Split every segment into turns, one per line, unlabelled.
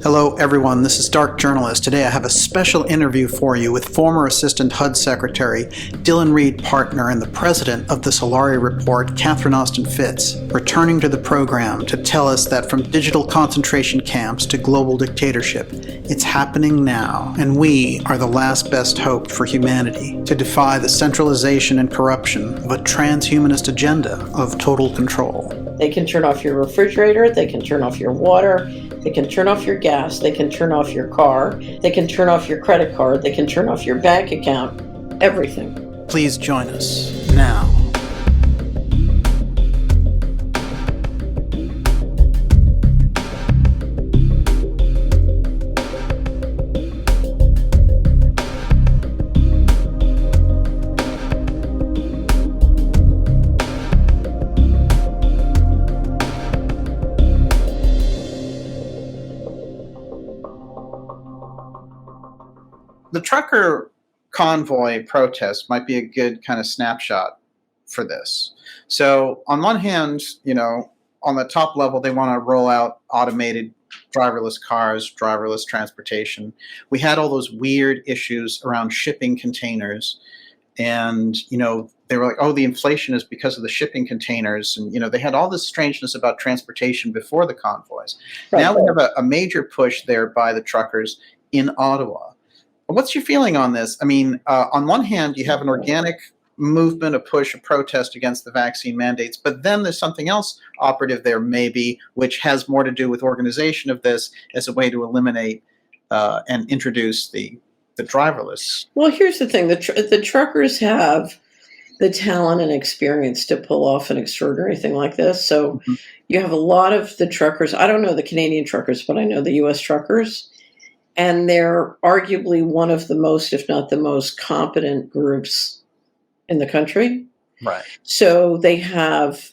Hello everyone, this is Dark Journalist. Today I have a special interview for you with former Assistant HUD Secretary, Dillon Reed Partner, and the President of the Solari Report, Catherine Austin Fitts, returning to the program to tell us that from digital concentration camps to global dictatorship, it's happening now, and we are the last best hope for humanity to defy the centralization and corruption of a transhumanist agenda of total control.
They can turn off your refrigerator, they can turn off your water, they can turn off your gas, they can turn off your car, they can turn off your credit card, they can turn off your bank account, everything.
Please join us now. The trucker convoy protest might be a good kind of snapshot for this. So on one hand, on the top level, they want to roll out automated driverless cars, driverless transportation. We had all those weird issues around shipping containers. And, they were like, oh, the inflation is because of the shipping containers. And, they had all this strangeness about transportation before the convoys. Right. Now we have a major push there by the truckers in Ottawa. What's your feeling on this? I mean, on one hand, you have an organic movement, a push, a protest against the vaccine mandates, but then there's something else operative there maybe, which has more to do with organization of this as a way to eliminate and introduce the driverless.
Well, here's the thing. The truckers have the talent and experience to pull off an extraordinary thing like this. So you have a lot of the truckers. I don't know the Canadian truckers, but I know the U.S. truckers. And they're arguably one of the most, if not the most, competent groups in the country.
Right.
So they have,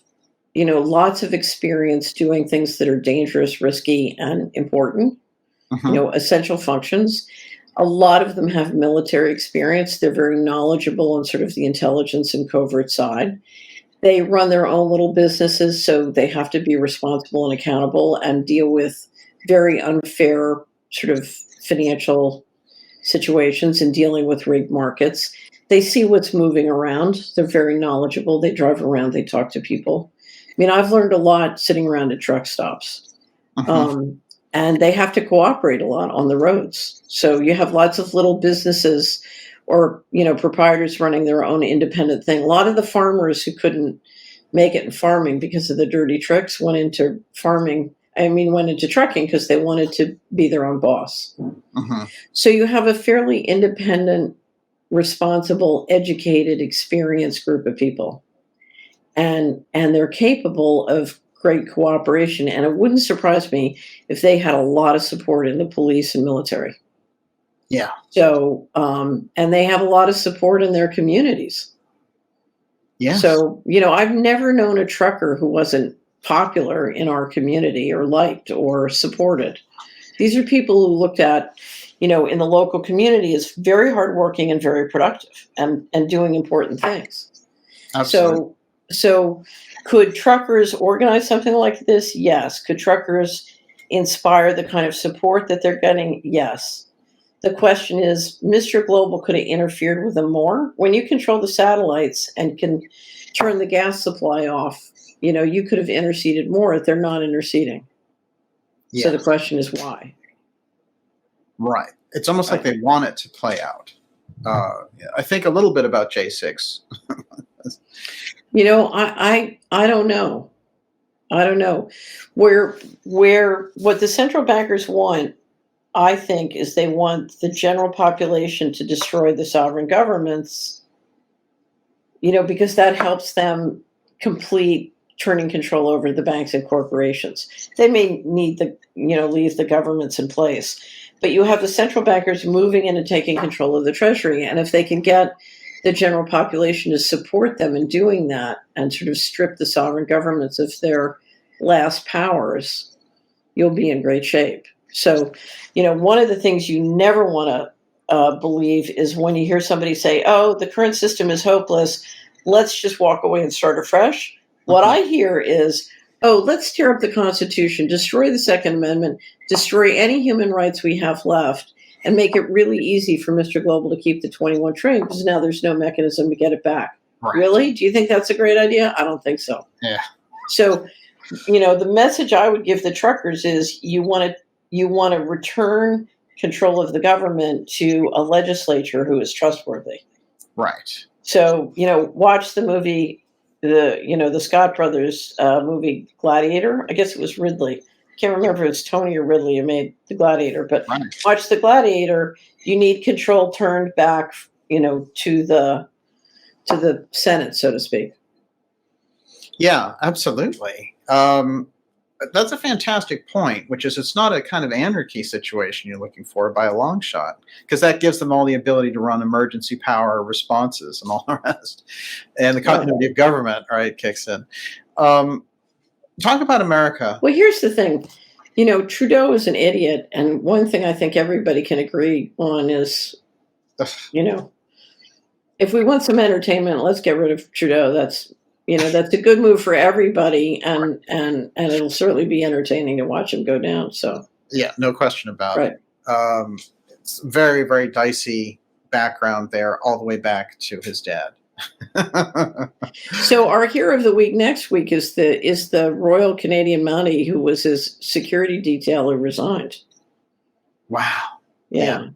lots of experience doing things that are dangerous, risky, and important, essential functions. A lot of them have military experience. They're very knowledgeable on sort of the intelligence and covert side. They run their own little businesses, so they have to be responsible and accountable and deal with very unfair sort of financial situations and dealing with rigged markets. They see what's moving around. They're very knowledgeable. They drive around. They talk to people. I mean, I've learned a lot sitting around at truck stops. And they have to cooperate a lot on the roads. So you have lots of little businesses or, proprietors running their own independent thing. A lot of the farmers who couldn't make it in farming because of the dirty tricks went into trucking because they wanted to be their own boss. So you have a fairly independent, responsible, educated, experienced group of people. And they're capable of great cooperation. And it wouldn't surprise me if they had a lot of support in the police and military.
Yeah.
So, and they have a lot of support in their communities.
Yeah.
So, I've never known a trucker who wasn't popular in our community or liked or supported. These are people who looked at, in the local community as very hardworking and very productive and doing important things.
Absolutely.
So could truckers organize something like this? Yes. Could truckers inspire the kind of support that they're getting? Yes. The question is, Mr. Global could have interfered with them more. When you control the satellites and can turn the gas supply off, you could have interceded more. They're not interceding. Yes. So the question is why?
Right. It's almost like they want it to play out. I think a little bit about J6.
I don't know. I don't know. Where what the central bankers want, I think, is they want the general population to destroy the sovereign governments, because that helps them complete turning control over the banks and corporations. They may need leave the governments in place, but you have the central bankers moving in and taking control of the treasury. And if they can get the general population to support them in doing that and sort of strip the sovereign governments of their last powers, you'll be in great shape. So, one of the things you never want to believe is when you hear somebody say, oh, the current system is hopeless, let's just walk away and start afresh. What I hear is oh, let's tear up the Constitution, destroy the Second Amendment, destroy any human rights we have left, and make it really easy for Mr. Global to keep the 21 trillion because now there's no mechanism to get it back.
Right.
Really? Do you think that's a great idea? I don't think so.
Yeah.
So, the message I would give the truckers is you want to return control of the government to a legislature who is trustworthy.
Right.
So, watch the movie, the Scott brothers movie Gladiator. I guess it was Ridley. Can't remember if it was Tony or Ridley who made the Gladiator, but
Right.
watch the Gladiator. You need control turned back, to the Senate, so to speak.
Yeah, absolutely. That's a fantastic point, which is it's not a kind of anarchy situation you're looking for by a long shot, because that gives them all the ability to run emergency power responses and all the rest. And the continuity of government, right, kicks in. Talk about America.
Well, here's the thing. Trudeau is an idiot. And one thing I think everybody can agree on is, if we want some entertainment, let's get rid of Trudeau. That's a good move for everybody, and it'll certainly be entertaining to watch him go down. So
yeah, no question about it. It's very, very dicey background there, all the way back to his dad.
So our hero of the week next week is the Royal Canadian Mountie who was his security detail who resigned.
Wow.
Yeah.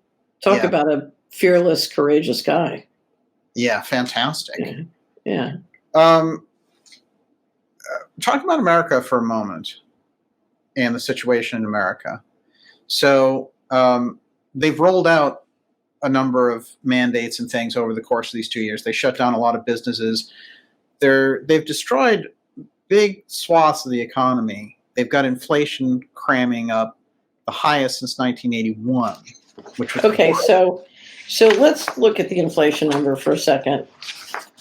Talk about a fearless, courageous guy.
Yeah, fantastic.
Yeah.
Talk about America for a moment and the situation in America. So they've rolled out a number of mandates and things over the course of these 2 years. They shut down a lot of businesses. They've destroyed big swaths of the economy. They've got inflation cramming up the highest since 1981. Which was
okay. So let's look at the inflation number for a second.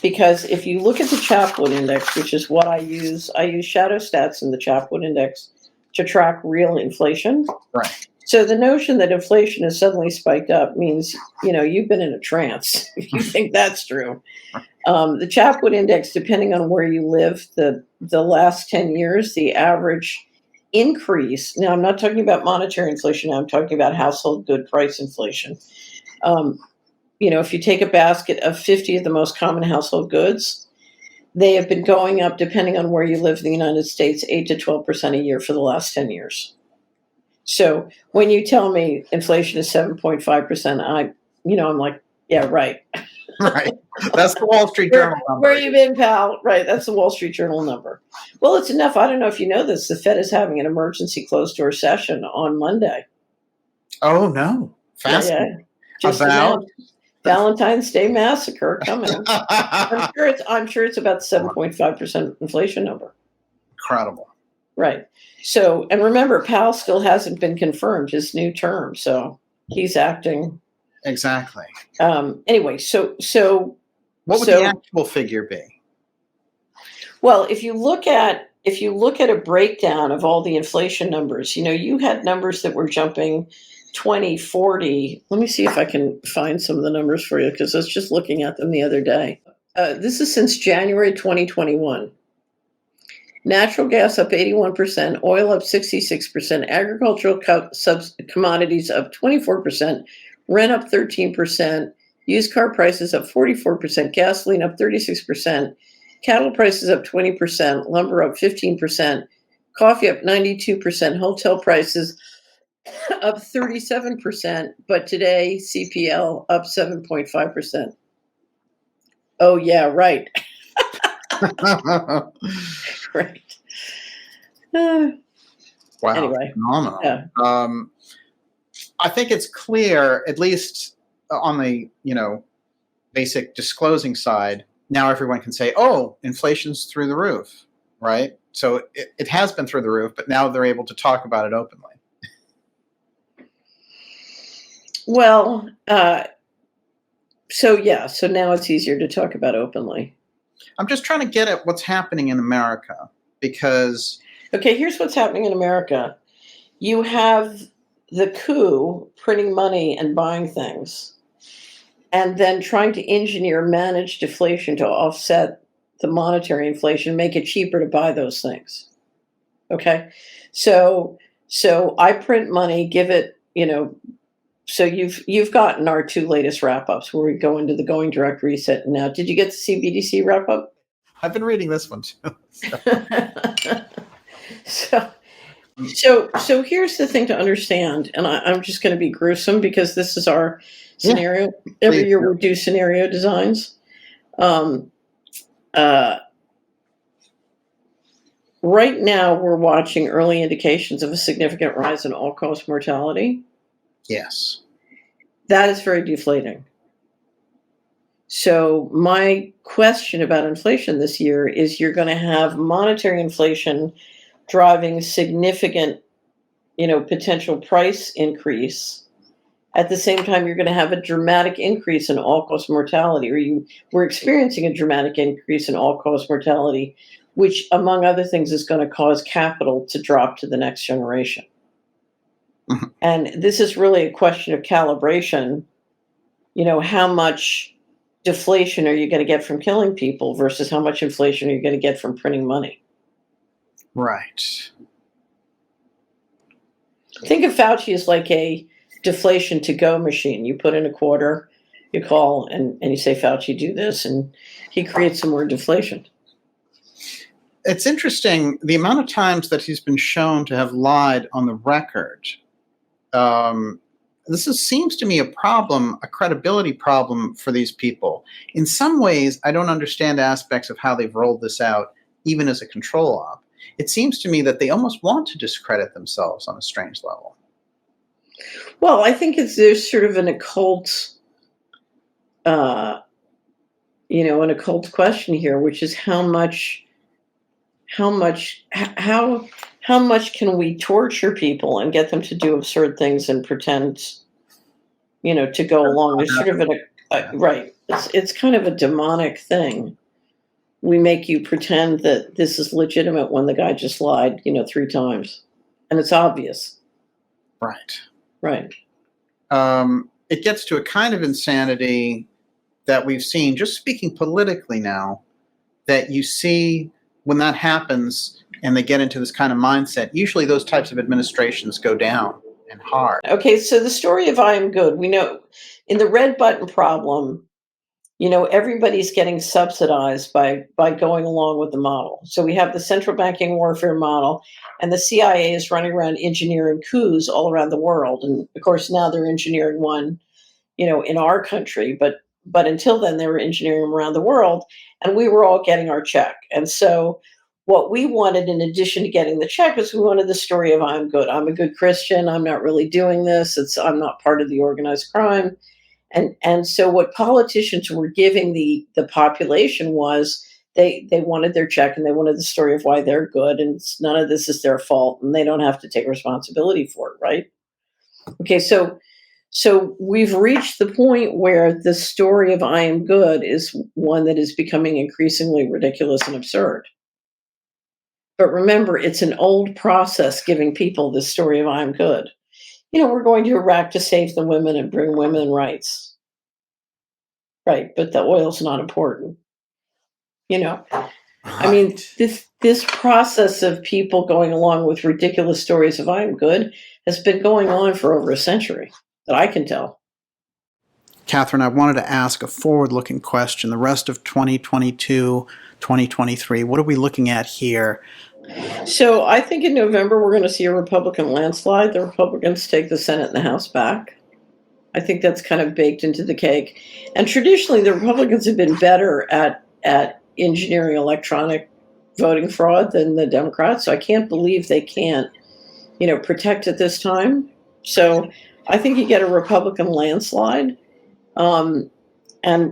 Because if you look at the Chapwood Index, which is what I use shadow stats in the Chapwood Index to track real inflation.
Right.
So the notion that inflation has suddenly spiked up means, you've been in a trance, if you think that's true. The Chapwood Index, depending on where you live, the last 10 years, the average increase, now I'm not talking about monetary inflation, now I'm talking about household good price inflation. If you take a basket of 50 of the most common household goods, they have been going up, depending on where you live in the United States, 8 to 12% a year for the last 10 years. So when you tell me inflation is 7.5%, I'm like, yeah, right.
Right. That's the Wall Street Journal number.
Where you been, pal? Right. That's the Wall Street Journal number. Well, it's enough. I don't know if you know this. The Fed is having an emergency closed-door session on Monday.
Oh, no. Fascinating.
Yeah. Just
about
Valentine's Day massacre coming. I'm sure it's about 7.5% inflation number.
Incredible.
Right. So, and remember, Powell still hasn't been confirmed his new term, so he's acting.
Exactly.
Anyway, so
what would the actual figure be?
Well, if you look at a breakdown of all the inflation numbers, you had numbers that were jumping 20, 40. Let me see if I can find some of the numbers for you, because I was just looking at them the other day. This is since January 2021. Natural gas up 81%, oil up 66%, agricultural commodities up 24%, rent up 13%, used car prices up 44%, gasoline up 36%, cattle prices up 20%, lumber up 15%, coffee up 92%, hotel prices up 37%, but today CPL up 7.5%. Oh yeah, right. Right.
Wow.
Anyway,
phenomenal.
Yeah.
I think it's clear, at least on the basic disclosing side. Now everyone can say, "Oh, inflation's through the roof," right? So it has been through the roof, but now they're able to talk about it openly.
Well, so now it's easier to talk about openly.
I'm just trying to get at what's happening in America, because
okay, here's what's happening in America. You have the coup printing money and buying things, and then trying to manage deflation to offset the monetary inflation, make it cheaper to buy those things. Okay. So I print money, give it, so you've gotten our two latest wrap ups where we go into the going direct reset. Now, did you get the CBDC wrap up?
I've been reading this one too.
So so here's the thing to understand, and I'm just going to be gruesome because this is our scenario. Every
Please
year
do.
we do scenario designs. Um, uh, right now, we're watching early indications of a significant rise in all-cause mortality.
Yes.
That is very deflating. So my question about inflation this year is you're going to have monetary inflation driving significant, potential price increase. At the same time, you're going to have a dramatic increase in all-cause mortality, or we're experiencing a dramatic increase in all-cause mortality, which, among other things, is going to cause capital to drop to the next generation.
Mhm.
And this is really a question of calibration. How much deflation are you going to get from killing people versus how much inflation are you going to get from printing money?
Right.
Think of Fauci as like a deflation to go machine. You put in a quarter, you call, and you say, Fauci, do this, and he creates some more deflation.
It's interesting the amount of times that he's been shown to have lied on the record. Seems to me a problem, a credibility problem for these people. In some ways, I don't understand aspects of how they've rolled this out, even as a control op. It seems to me that they almost want to discredit themselves on a strange level.
Well, I think there's sort of an occult, an occult question here, which is how much can we torture people and get them to do absurd things and pretend, to go along? There's sort of right. It's kind of a demonic thing. We make you pretend that this is legitimate when the guy just lied, 3 times, and it's obvious.
Right.
Right.
It gets to a kind of insanity that we've seen, just speaking politically now, that you see when that happens and they get into this kind of mindset, usually those types of administrations go down and hard.
Okay, so the story of I am good, we know in the red button problem, everybody's getting subsidized by going along with the model. So we have the central banking warfare model, and the CIA is running around engineering coups all around the world. And of course, now they're engineering one, in our country, but until then they were engineering them around the world, and we were all getting our check. And so what we wanted, in addition to getting the check, is we wanted the story of I'm good. I'm a good Christian. I'm not really doing this. I'm not part of the organized crime. And so what politicians were giving the population was they wanted their check and they wanted the story of why they're good, and none of this is their fault and they don't have to take responsibility for it, right? Okay, so we've reached the point where the story of I am good is one that is becoming increasingly ridiculous and absurd. But remember, it's an old process giving people this story of I'm good. We're going to Iraq to save the women and bring women rights. Right, but the oil's not important. I mean, this process of people going along with ridiculous stories of I'm good has been going on for over a century, that I can tell.
Catherine, I wanted to ask a forward-looking question. The rest of 2022, 2023, what are we looking at here?
So I think in November we're going to see a Republican landslide. The Republicans take the Senate and the House back. I think that's kind of baked into the cake. And traditionally, the Republicans have been better at engineering electronic voting fraud than the Democrats. So I can't believe they can't, protect it this time. So I think you get a Republican landslide. And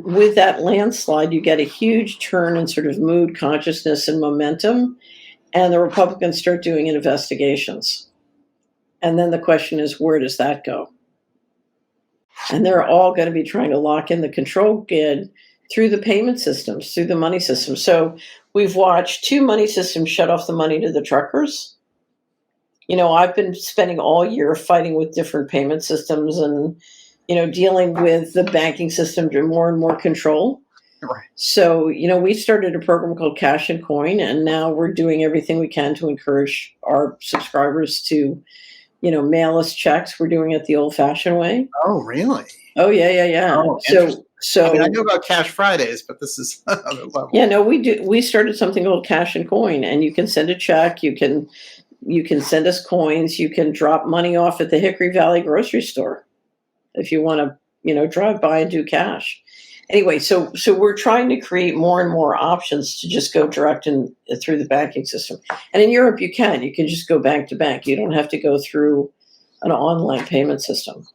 with that landslide, you get a huge turn in sort of mood, consciousness, and momentum. And the Republicans start doing investigations. And then the question is, where does that go? And they're all going to be trying to lock in the control grid through the payment systems, through the money system. So we've watched 2 money systems shut off the money to the truckers. I've been spending all year fighting with different payment systems and, dealing with the banking system to more and more control.
Right.
So, we started a program called Cash and Coin, and now we're doing everything we can to encourage our subscribers to, mail us checks. We're doing it the old-fashioned way.
Oh, really?
Oh, yeah, yeah, yeah.
Oh, interesting. I mean, I
So
know about Cash Fridays, but this is another level.
yeah, no, we started something called Cash and Coin, and you can send a check, you can send us coins, you can drop money off at the Hickory Valley grocery store if you want to, drive by and do cash. Anyway, so we're trying to create more and more options to just go direct in through the banking system. And in Europe, you can just go bank to bank. You don't have to go through an online payment system.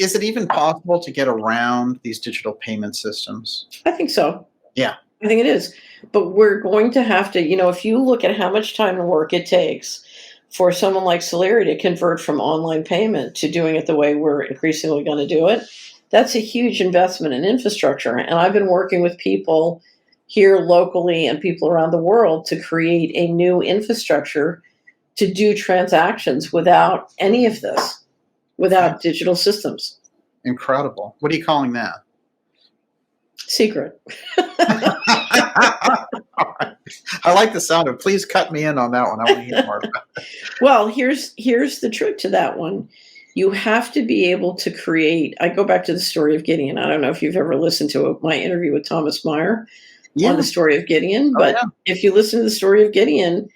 Is it even possible to get around these digital payment systems?
I think so.
Yeah.
I think it is. But we're going to have to, if you look at how much time and work it takes for someone like Solari to convert from online payment to doing it the way we're increasingly going to do it, that's a huge investment in infrastructure. And I've been working with people here locally and people around the world to create a new infrastructure to do transactions without any of this, without digital systems.
Incredible. What are you calling that?
Secret.
I like the sound of. Please cut me in on that one. I want to hear more about it.
Well, here's the trick to that one. You have to be able to create. I go back to the story of Gideon. I don't know if you've ever listened to my interview with Thomas Meyer on the story of Gideon, but if you listen to the story of Gideon,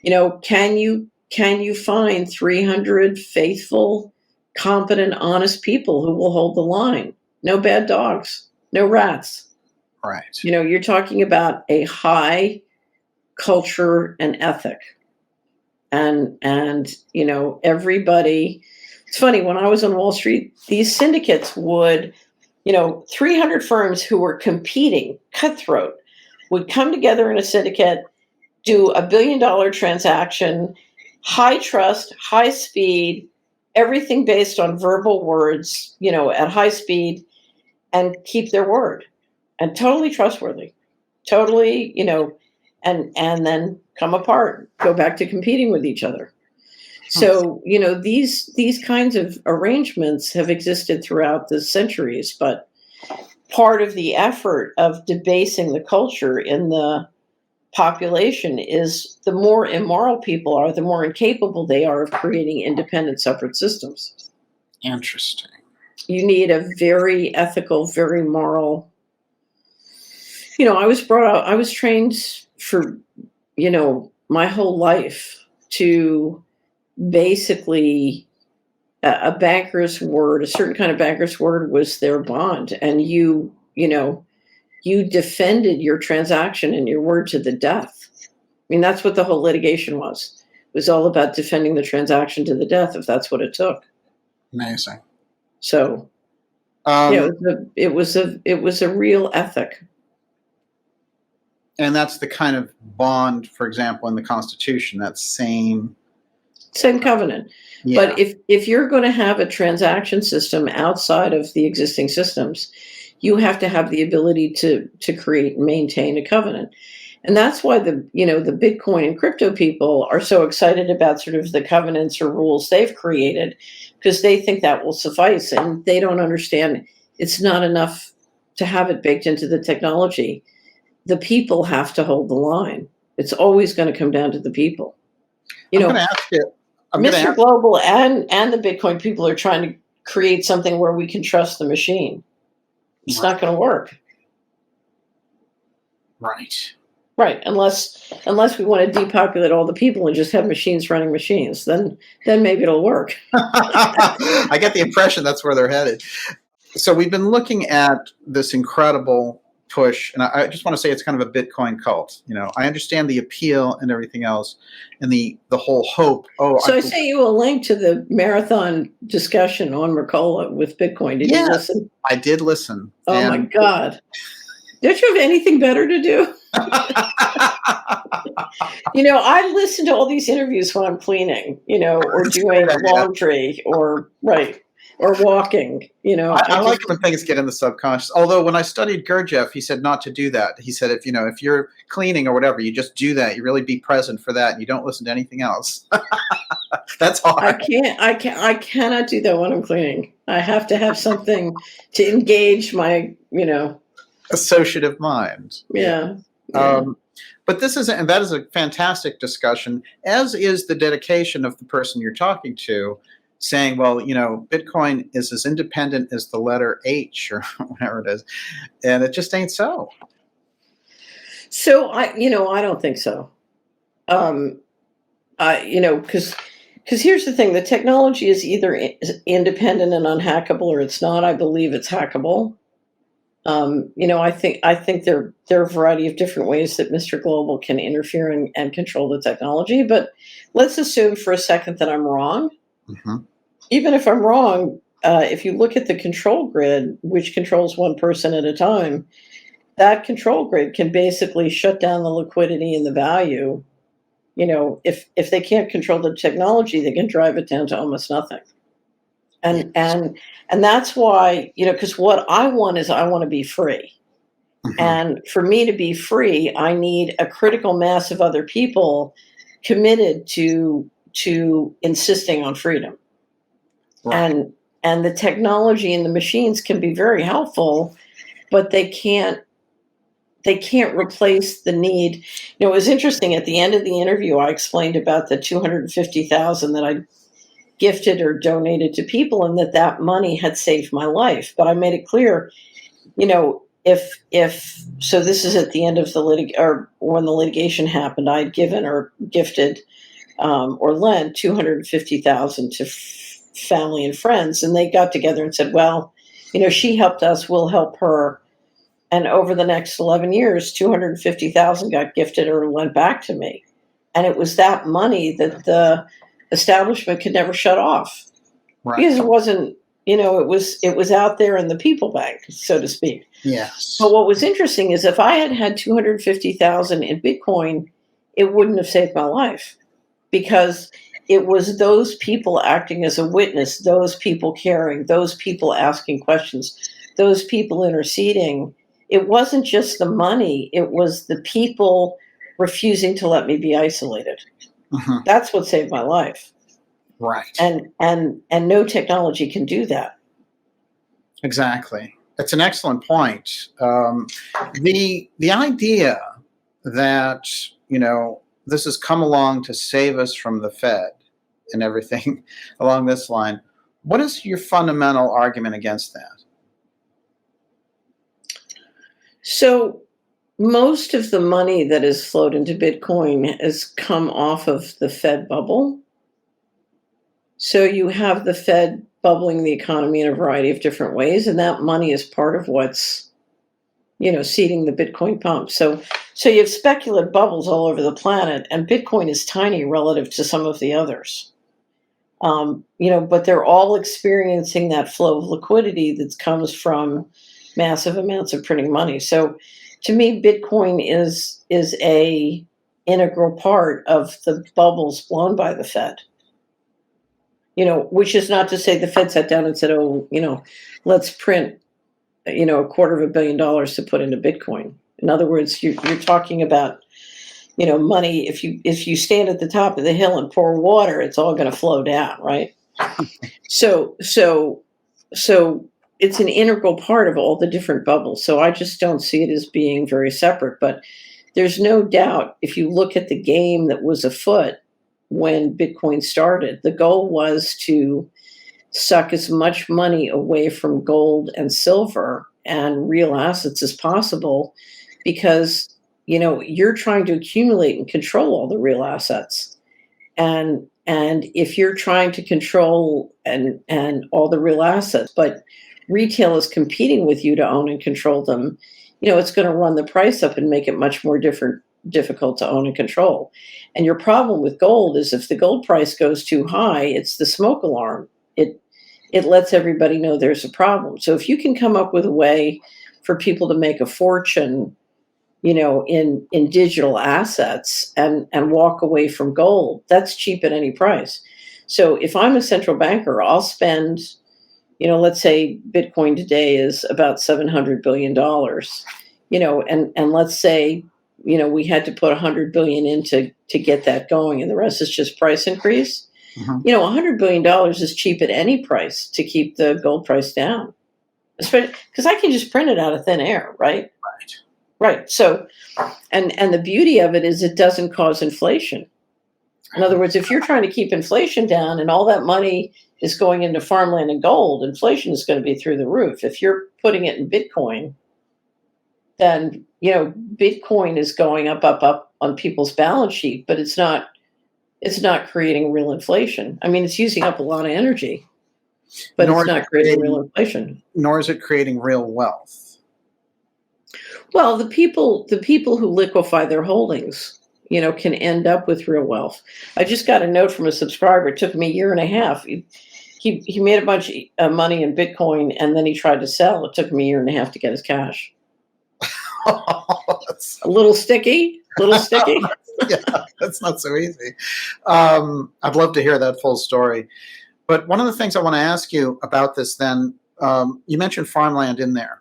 can you find 300 faithful, competent, honest people who will hold the line? No bad dogs, no rats.
Right.
You're talking about a high culture and ethic. And everybody, it's funny, when I was on Wall Street, these syndicates would, 300 firms who were competing, cutthroat, would come together in a syndicate, do $1 billion transaction, high trust, high speed, everything based on verbal words, at high speed, and keep their word. And totally trustworthy, totally, and then come apart, go back to competing with each other. So, these kinds of arrangements have existed throughout the centuries, but part of the effort of debasing the culture in the population is the more immoral people are, the more incapable they are of creating independent, separate systems.
Interesting.
You need a very ethical, very moral. I was trained for, my whole life to basically a banker's word, a certain kind of banker's word was their bond. And you defended your transaction and your word to the death. I mean, that's what the whole litigation was. It was all about defending the transaction to the death, if that's what it took.
Amazing.
So, it was a real ethic.
And that's the kind of bond, for example, in the Constitution, that same
covenant. Yeah. But if you're going to have a transaction system outside of the existing systems, you have to have the ability to create and maintain a covenant. And that's why the Bitcoin and crypto people are so excited about sort of the covenants or rules they've created, because they think that will suffice, and they don't understand it's not enough to have it baked into the technology. The people have to hold the line. It's always going to come down to the people.
I'm going to ask you.
Mr. Global and the Bitcoin people are trying to create something where we can trust the machine. It's not going to work.
Right.
Right. Unless we want to depopulate all the people and just have machines running machines, then maybe it'll work.
I get the impression that's where they're headed. So we've been looking at this incredible push, and I just want to say it's kind of a Bitcoin cult. I understand the appeal and everything else, and the whole hope.
I sent you a link to the marathon discussion on Mercola with Bitcoin. Did you listen?
I did listen.
Oh my God! Don't you have anything better to do? I listen to all these interviews when I'm cleaning, or doing laundry, or walking,
I like when things get in the subconscious. Although when I studied Gurdjieff, he said not to do that. He said, if you're cleaning or whatever, you just do that. You really be present for that. And you don't listen to anything else. That's hard.
I cannot do that when I'm cleaning. I have to have something to engage my,
associative mind.
Yeah.
But that is a fantastic discussion, as is the dedication of the person you're talking to, saying, well, Bitcoin is as independent as the letter H or whatever it is, and it just ain't so.
So I don't think so. Because here's the thing: the technology is either independent and unhackable, or it's not. I believe it's hackable. I think there are a variety of different ways that Mr. Global can interfere and control the technology. But let's assume for a second that I'm wrong.
Mm-hmm.
Even if I'm wrong, if you look at the control grid, which controls one person at a time, that control grid can basically shut down the liquidity and the value. If they can't control the technology, they can drive it down to almost nothing. And that's why, because what I want is I want to be free. Mm-hmm. And for me to be free, I need a critical mass of other people committed to insisting on freedom. Right. And the technology and the machines can be very helpful, but they can't replace the need. It was interesting at the end of the interview, I explained about the $250,000 that I gifted or donated to people, and that money had saved my life. But I made it clear, if so, this is at the end of or when the litigation happened, I had given or gifted or lent $250,000 to family and friends, and they got together and said, well, she helped us, we'll help her. And over the next 11 years, $250,000 got gifted or lent back to me. And it was that money that the establishment could never shut off. Right. Because it wasn't, it was out there in the people bank, so to speak.
Yes.
But what was interesting is if I had $250,000 in Bitcoin, it wouldn't have saved my life, because it was those people acting as a witness, those people caring, those people asking questions, those people interceding. It wasn't just the money, it was the people refusing to let me be isolated. Mm-hmm. That's what saved my life.
Right.
And no technology can do that.
Exactly. That's an excellent point. The idea that, this has come along to save us from the Fed and everything along this line, what is your fundamental argument against that?
So most of the money that has flowed into Bitcoin has come off of the Fed bubble. So you have the Fed bubbling the economy in a variety of different ways, and that money is part of what's, seeding the Bitcoin pump. So you have speculative bubbles all over the planet, and Bitcoin is tiny relative to some of the others. But they're all experiencing that flow of liquidity that comes from massive amounts of printing money. So to me, Bitcoin is a integral part of the bubbles blown by the Fed. Which is not to say the Fed sat down and said, oh, let's print, $250 million to put into Bitcoin. In other words, you're talking about, money. If you stand at the top of the hill and pour water, it's all going to flow down, right? So it's an integral part of all the different bubbles. So I just don't see it as being very separate. But there's no doubt, if you look at the game that was afoot when Bitcoin started, the goal was to suck as much money away from gold and silver and real assets as possible, because, you're trying to accumulate and control all the real assets. And if you're trying to control and all the real assets, but retail is competing with you to own and control them, it's going to run the price up and make it much more difficult to own and control. And your problem with gold is if the gold price goes too high, it's the smoke alarm. It lets everybody know there's a problem. So if you can come up with a way for people to make a fortune, in digital assets and walk away from gold, that's cheap at any price. So if I'm a central banker, I'll spend, let's say Bitcoin today is about $700 billion, and let's say, we had to put 100 billion in to get that going, and the rest is just price increase. Mm-hmm. $100 billion is cheap at any price to keep the gold price down. especially because I can just print it out of thin air, right?
Right.
Right. So, and the beauty of it is it doesn't cause inflation. In other words, if you're trying to keep inflation down and all that money is going into farmland and gold, inflation is going to be through the roof. If you're putting it in Bitcoin, then Bitcoin is going up on people's balance sheet, but it's not creating real inflation. I mean, it's using up a lot of energy, but
Nor
it's
is
not
it
creating real
creating,
inflation.
nor is it creating real wealth.
Well, the people who liquefy their holdings, can end up with real wealth. I just got a note from a subscriber. It took me a year and a half. He made a bunch of money in Bitcoin, and then he tried to sell. It took him a year and a half to get his cash. A little sticky.
Yeah, that's not so easy. I'd love to hear that full story. But one of the things I want to ask you about this then, you mentioned farmland in there.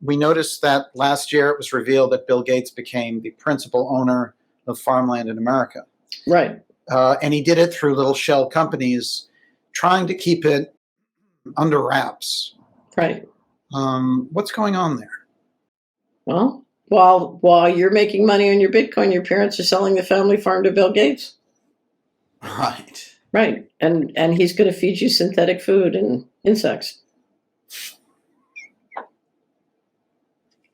We noticed that last year it was revealed that Bill Gates became the principal owner of farmland in America.
Right.
And he did it through little shell companies trying to keep it under wraps.
Right.
What's going on there?
Well, while you're making money on your Bitcoin, your parents are selling the family farm to Bill Gates.
Right.
Right. And he's going to feed you synthetic food and insects.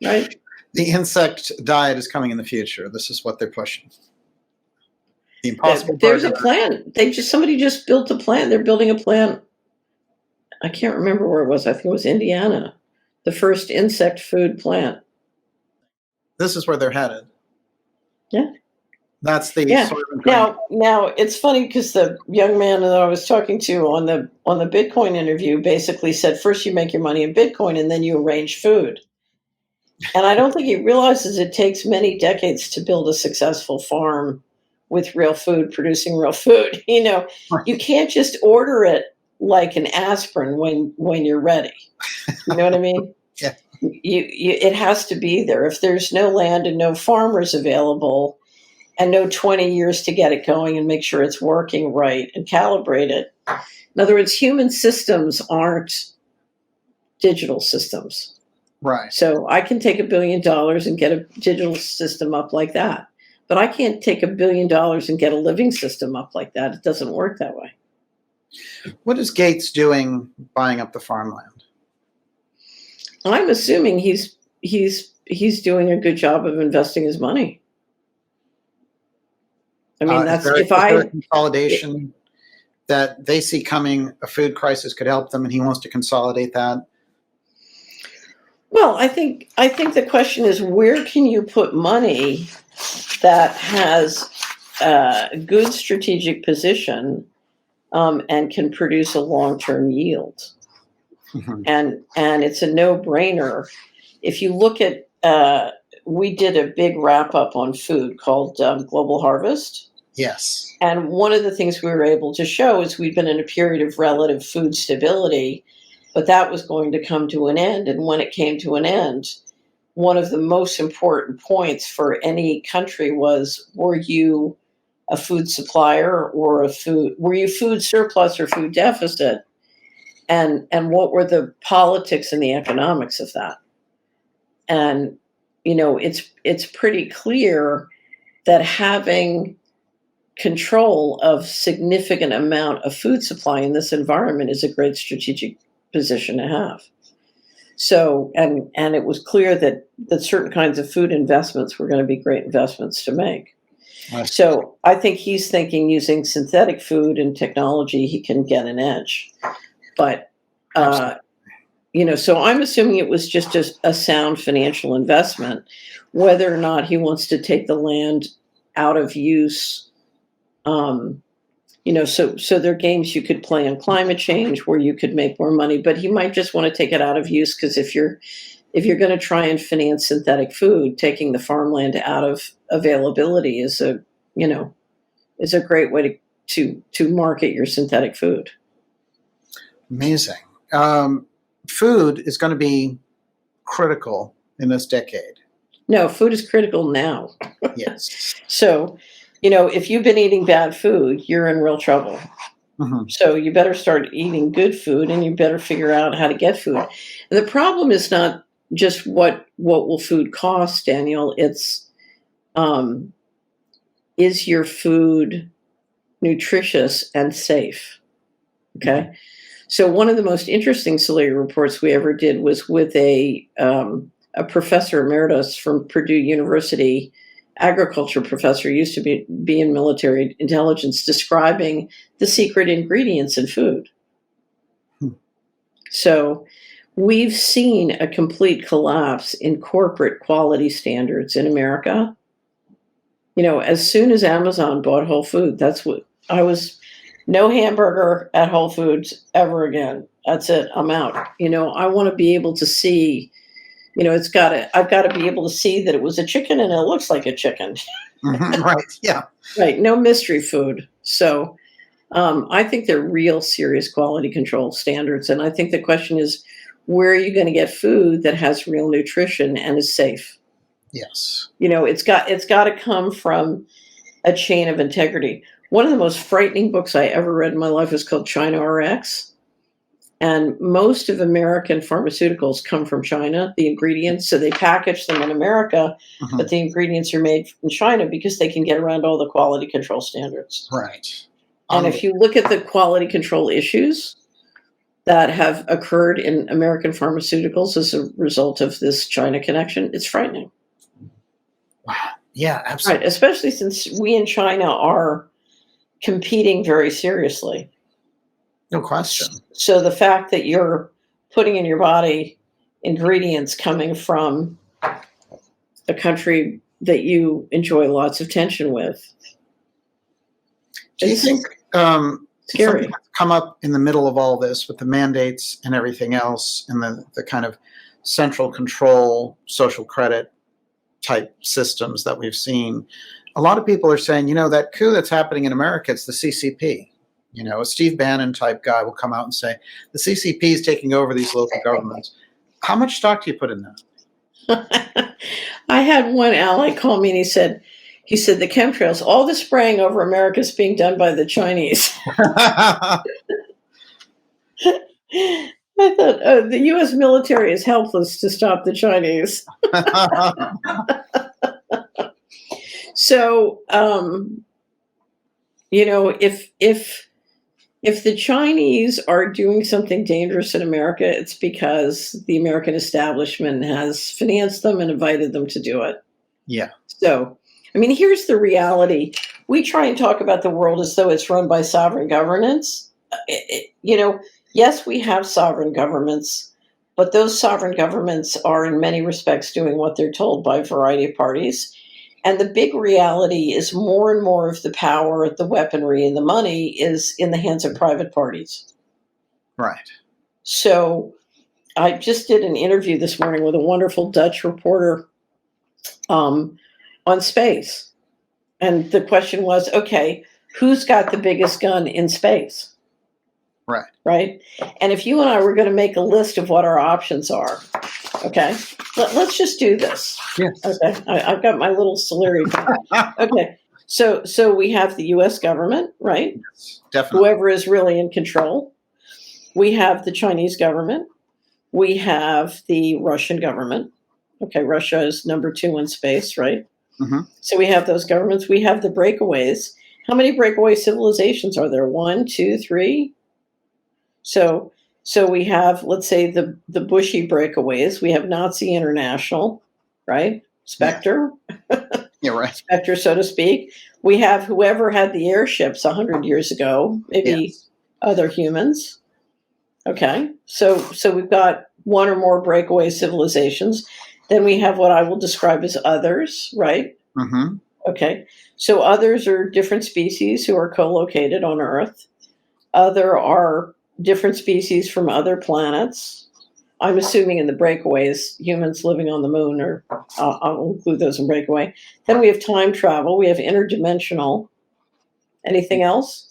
Right.
The insect diet is coming in the future. This is what they're pushing. The Impossible
There's
Burger.
a plant. Somebody just built a plant. They're building a plant. I can't remember where it was. I think it was Indiana. The first insect food plant.
This is where they're headed.
Yeah.
That's the sort of
now it's funny because the young man that I was talking to on the Bitcoin interview basically said first you make your money in Bitcoin and then you arrange food. And I don't think he realizes it takes many decades to build a successful farm with real food, producing real food. You can't just order it like an aspirin when you're ready. You know what I mean?
Yeah.
It has to be there. If there's no land and no farmers available and no 20 years to get it going and make sure it's working right and calibrate it. In other words, human systems aren't digital systems.
Right.
So I can take $1 billion and get a digital system up like that. But I can't take $1 billion and get a living system up like that. It doesn't work that way.
What is Gates doing buying up the farmland?
I'm assuming he's doing a good job of investing his money. I mean, that's
is there a consolidation that they see coming, a food crisis could help them, and he wants to consolidate that.
Well, I think the question is where can you put money that has a good strategic position and can produce a long-term yield.
Mm-hmm.
And it's a no-brainer. If you look at, we did a big wrap-up on food called Global Harvest.
Yes.
And one of the things we were able to show is we've been in a period of relative food stability, but that was going to come to an end. And when it came to an end, one of the most important points for any country was, were you a food supplier or were you food surplus or food deficit? And what were the politics and the economics of that? And, it's pretty clear that having control of significant amount of food supply in this environment is a great strategic position to have. So, and it was clear that certain kinds of food investments were going to be great investments to make.
Nice.
So I think he's thinking using synthetic food and technology, he can get an edge. But, so I'm assuming it was just a sound financial investment. Whether or not he wants to take the land out of use, so there are games you could play on climate change where you could make more money, but he might just want to take it out of use because if you're going to try and finance synthetic food, taking the farmland out of availability is a great way to market your synthetic food.
Amazing. Food is going to be critical in this decade.
No, food is critical now.
Yes.
So, if you've been eating bad food, you're in real trouble.
Mhm.
So you better start eating good food, and you better figure out how to get food. And the problem is not just what will food cost, Daniel. It's um, is your food nutritious and safe? Okay. So one of the most interesting Salary reports we ever did was with a professor emeritus from Purdue University, agriculture professor, used to be in military intelligence, describing the secret ingredients in food.
Hmm.
So we've seen a complete collapse in corporate quality standards in America. As soon as Amazon bought Whole Foods, that's what I was. No hamburger at Whole Foods ever again. That's it. I'm out. I want to be able to see. I've got to be able to see that it was a chicken and it looks like a chicken.
Mhm. Right. Yeah.
Right. No mystery food. So I think they're real serious quality control standards. And I think the question is, where are you going to get food that has real nutrition and is safe?
Yes.
It's got to come from a chain of integrity. One of the most frightening books I ever read in my life was called China RX. And most of American pharmaceuticals come from China, the ingredients. So they package them in America,
Mhm.
but the ingredients are made in China because they can get around all the quality control standards.
Right.
And if you look at the quality control issues that have occurred in American pharmaceuticals as a result of this China connection, it's frightening.
Wow. Yeah,
Right,
absolutely.
especially since we in China are competing very seriously.
No question.
So the fact that you're putting in your body ingredients coming from a country that you enjoy lots of tension with,
Do you
it's
think
scary.
something that's come up in the middle of all this with the mandates and everything else and the kind of central control social credit type systems that we've seen? A lot of people are saying, that coup that's happening in America, it's the CCP. A Steve Bannon type guy will come out and say, the CCP is taking over these local governments. How much stock do you put in that?
I had one ally call me and he said the chemtrails, all the spraying over America is being done by the Chinese. I thought, the U.S. military is helpless to stop the Chinese. So, if the Chinese are doing something dangerous in America, it's because the American establishment has financed them and invited them to do it.
Yeah.
So, here's the reality. We try and talk about the world as though it's run by sovereign governance. Yes, we have sovereign governments, but those sovereign governments are in many respects doing what they're told by a variety of parties. And the big reality is more and more of the power, the weaponry, and the money is in the hands of private parties.
Right.
So I just did an interview this morning with a wonderful Dutch reporter on space. And the question was, okay, who's got the biggest gun in space?
Right.
Right. And if you and I were going to make a list of what our options are, okay, let's just do this.
Yes.
Okay. I've got my little Solari. Okay. So we have the U.S. government, right?
Yes, definitely.
Whoever is really in control. We have the Chinese government. We have the Russian government. Okay. Russia is number 2 in space, right?
Mm-hmm.
So we have those governments. We have the breakaways. How many breakaway civilizations are there? 1, 2, 3? So we have, let's say, the Bushy breakaways. We have Nazi International, right? Spectre.
Yeah, right.
Spectre, so to speak. We have whoever had the airships 100 years ago, maybe other humans. Okay. So we've got one or more breakaway civilizations. Then we have what I will describe as others, right?
Mm-hmm.
Okay. So others are different species who are co-located on Earth. Other are different species from other planets. I'm assuming in the breakaways, humans living on the moon, or I'll include those in breakaway. Then we have time travel. We have interdimensional. Anything else?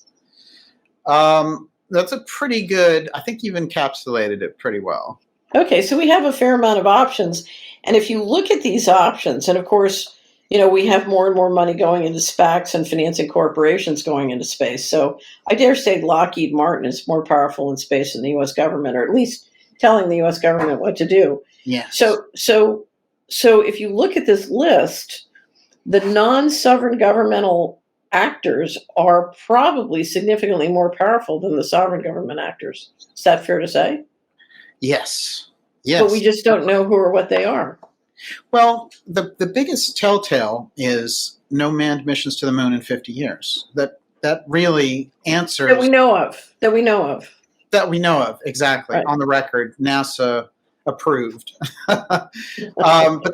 That's a pretty good, I think you've encapsulated it pretty well.
Okay, so we have a fair amount of options. And if you look at these options, and of course, We have more and more money going into SPACs and financing corporations going into space. So I dare say Lockheed Martin is more powerful in space than the U.S. government, or at least telling the U.S. government what to do.
Yes.
So if you look at this list, the non-sovereign governmental actors are probably significantly more powerful than the sovereign government actors. Is that fair to say?
Yes.
But we just don't know who or what they are.
Well, the biggest telltale is no manned missions to the moon in 50 years. That really answers
That we know of. That we know of, exactly.
Right. On the record, NASA approved. But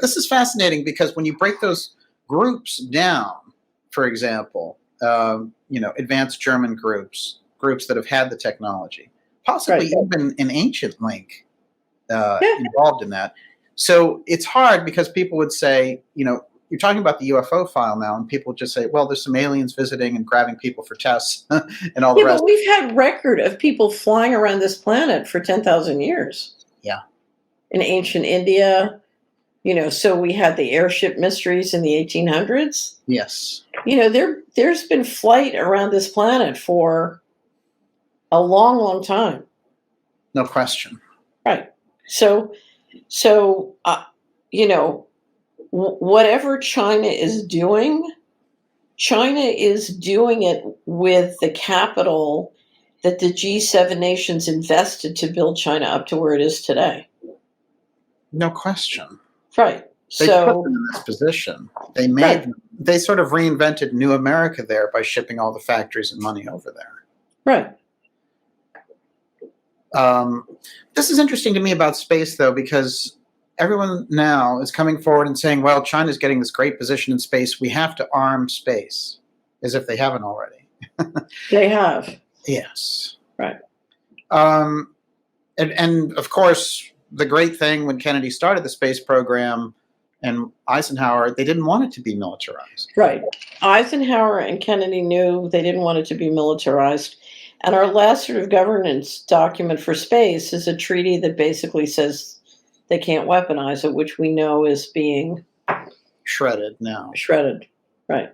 this is fascinating because when you break those groups down, for example, advanced German groups that have had the technology, possibly even an ancient link involved in that. So it's hard because people would say, you're talking about the UFO file now, and people just say, well, there's some aliens visiting and grabbing people for tests and all the rest.
But we've had record of people flying around this planet for 10,000 years.
Yeah.
In ancient India, so we had the airship mysteries in the 1800s.
Yes.
There's been flight around this planet for a long, long time.
No question.
Right. So, whatever China is doing it with the capital that the G7 nations invested to build China up to where it is today.
No question.
Right.
They put them in this position. They sort of reinvented New America there by shipping all the factories and money over there.
Right.
This is interesting to me about space, though, because everyone now is coming forward and saying, well, China's getting this great position in space. We have to arm space, as if they haven't already.
They have.
Yes.
Right.
And of course, the great thing when Kennedy started the space program and Eisenhower, they didn't want it to be militarized.
Right. Eisenhower and Kennedy knew they didn't want it to be militarized. And our last sort of governance document for space is a treaty that basically says they can't weaponize it, which we know is being
shredded now.
Shredded. Right.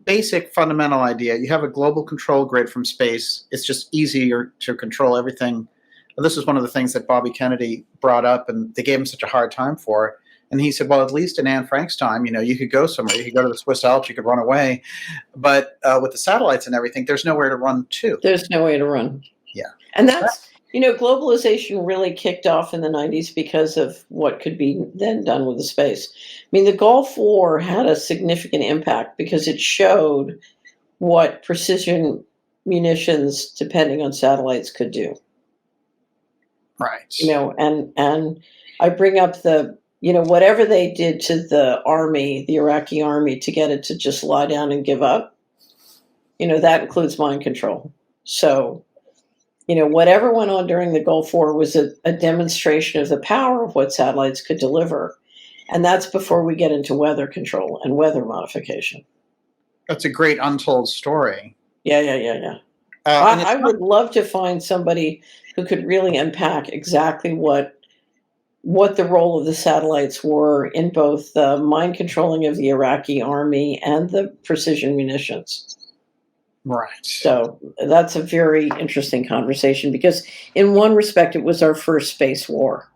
Basic fundamental idea. You have a global control grid from space. It's just easier to control everything. And this is one of the things that Bobby Kennedy brought up, and they gave him such a hard time for. And he said, well, at least in Anne Frank's time, you could go somewhere. You could go to the Swiss Alps. You could run away. But with the satellites and everything, there's nowhere to run to.
There's no way to run.
Yeah.
And that's, globalization really kicked off in the 90s because of what could be then done with the space. I mean, the Gulf War had a significant impact because it showed what precision munitions, depending on satellites, could do.
Right.
And I bring up whatever they did to the army, the Iraqi army, to get it to just lie down and give up, that includes mind control. So, whatever went on during the Gulf War was a demonstration of the power of what satellites could deliver. And that's before we get into weather control and weather modification.
That's a great untold story.
Yeah. I would love to find somebody who could really unpack exactly what the role of the satellites were in both the mind controlling of the Iraqi army and the precision munitions.
Right.
So that's a very interesting conversation because in one respect, it was our first space war,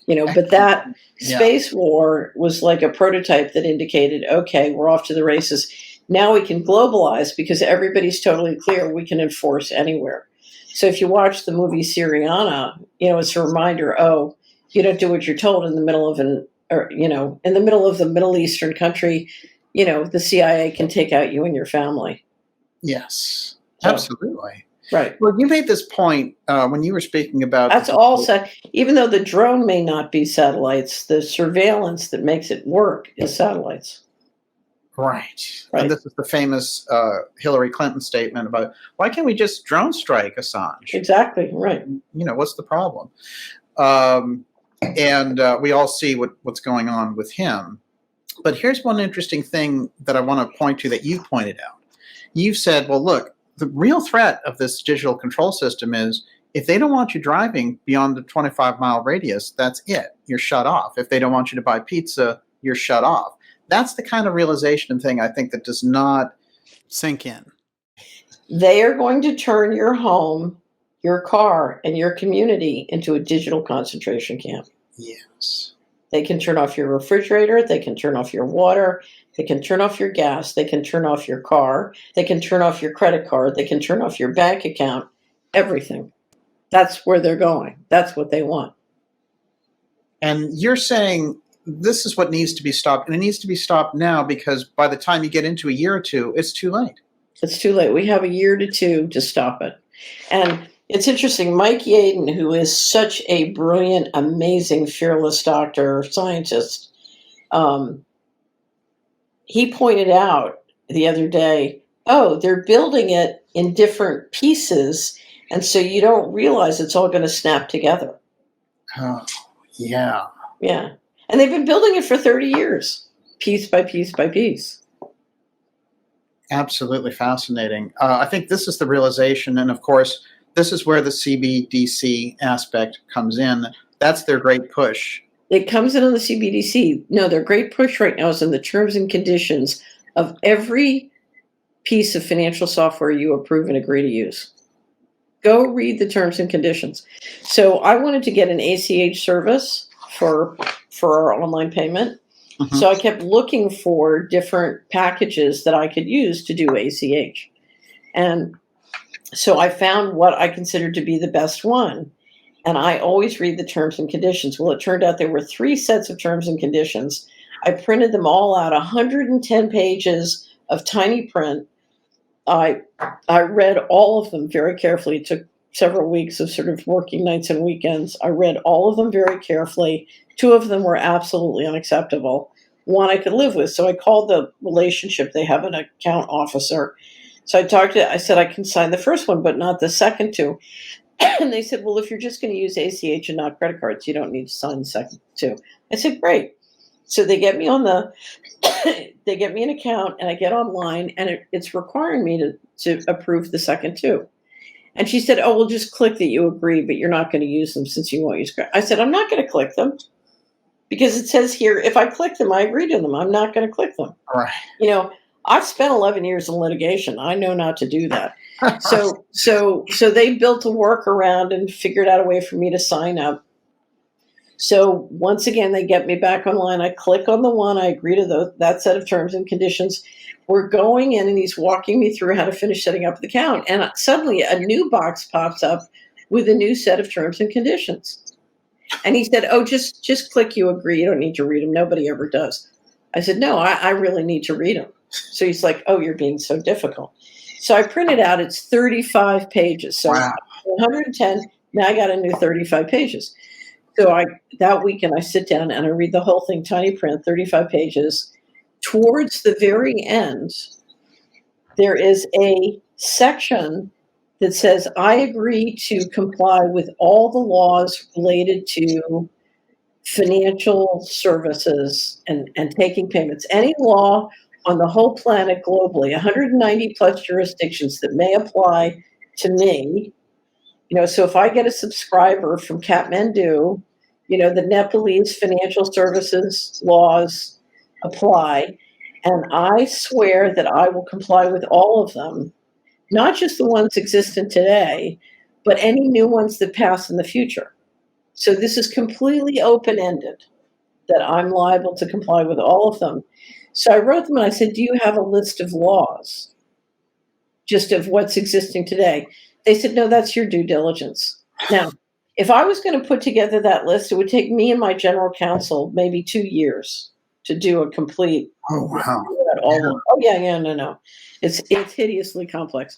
but that space war was like a prototype that indicated, okay, we're off to the races. Now we can globalize because everybody's totally clear we can enforce anywhere. So if you watch the movie Syriana, it's a reminder, you don't do what you're told in the middle of in the middle of the Middle Eastern country, the CIA can take out you and your family.
Yes, absolutely.
Right.
Well, you made this point when you were speaking about...
That's all even though the drone may not be satellites, the surveillance that makes it work is satellites.
Right. And this is the famous Hillary Clinton statement about, why can't we just drone strike Assange?
Exactly, right.
What's the problem? And we all see what's going on with him. But here's one interesting thing that I want to point to that you pointed out. You've said, well, look, the real threat of this digital control system is if they don't want you driving beyond the 25-mile radius, that's it. You're shut off. If they don't want you to buy pizza you're shut off. That's the kind of realization thing I think that does not sink in.
They are going to turn your home, your car, and your community into a digital concentration camp.
Yes.
They can turn off your refrigerator. They can turn off your water. They can turn off your gas. They can turn off your car. They can turn off your credit card. They can turn off your bank account. Everything. That's where they're going. That's what they want.
And you're saying this is what needs to be stopped. And it needs to be stopped now, because by the time you get into a year or two, it's too late.
It's too late. We have a year to two to stop it. And it's interesting. Mike Yaden, who is such a brilliant, amazing, fearless doctor, scientist, he pointed out the other day, oh, they're building it in different pieces, and so you don't realize it's all going to snap together.
Oh, yeah.
Yeah. And they've been building it for 30 years, piece by piece by piece.
Absolutely fascinating. I think this is the realization, and of course, this is where the CBDC aspect comes in. That's their great push.
It comes in on the CBDC. No, their great push right now is in the terms and conditions of every piece of financial software you approve and agree to use. Go read the terms and conditions. So I wanted to get an ACH service for our online payment.
Mhm.
So I kept looking for different packages that I could use to do ACH. And so I found what I considered to be the best one. And I always read the terms and conditions. Well, it turned out there were 3 sets of terms and conditions. I printed them all out, 110 pages of tiny print. I read all of them very carefully. It took several weeks of sort of working nights and weekends. I read all of them very carefully. 2 of them were absolutely unacceptable. 1 I could live with. So I called the relationship. They have an account officer. So I said, I can sign the first one, but not the second 2. And they said, well, if you're just going to use ACH and not credit cards, you don't need to sign the second 2. I said, great. So they get me they get me an account, and I get online, and it's requiring me to approve the second 2. And she said, oh, well, just click that you agree, but you're not going to use them since you won't use credit. I said, I'm not going to click them, because it says here, if I click them, I agree to them. I'm not going to click them.
Right.
You know, I've spent 11 years in litigation. I know not to do that. So they built a workaround and figured out a way for me to sign up. So once again, they get me back online. I click on the one. I agree to that set of terms and conditions. We're going in, and he's walking me through how to finish setting up the account. And suddenly a new box pops up with a new set of terms and conditions. And he said, oh, just click you agree. You don't need to read them. Nobody ever does. I said, no, I really need to read them. So he's like, oh, you're being so difficult. So I printed out, it's 35 pages. So
Wow.
110, now I got a new 35 pages. So that weekend I sit down and I read the whole thing, tiny print, 35 pages. Towards the very end, there is a section that says, I agree to comply with all the laws related to financial services and taking payments. Any law on the whole planet globally, 190 plus jurisdictions that may apply to me. You know, so if I get a subscriber from Kathmandu, you know, the Nepalese financial services laws apply, and I swear that I will comply with all of them, not just the ones existent today, but any new ones that pass in the future. So this is completely open-ended, that I'm liable to comply with all of them. So I wrote them and I said, do you have a list of laws, just of what's existing today? They said, no, that's your due diligence. Now, if I was going to put together that list, it would take me and my general counsel maybe 2 years to do a complete.
Oh, wow.
No. It's hideously complex.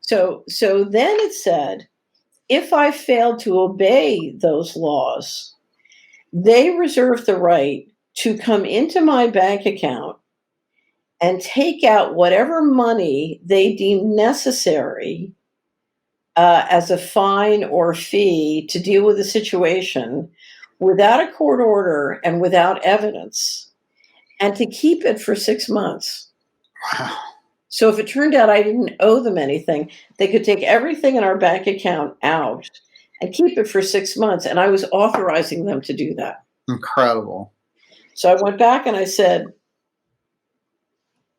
So then it said, if I failed to obey those laws, they reserve the right to come into my bank account and take out whatever money they deem necessary as a fine or fee to deal with the situation without a court order and without evidence, and to keep it for 6 months.
Wow.
So if it turned out I didn't owe them anything, they could take everything in our bank account out and keep it for 6 months. And I was authorizing them to do that.
Incredible.
So I went back and I said,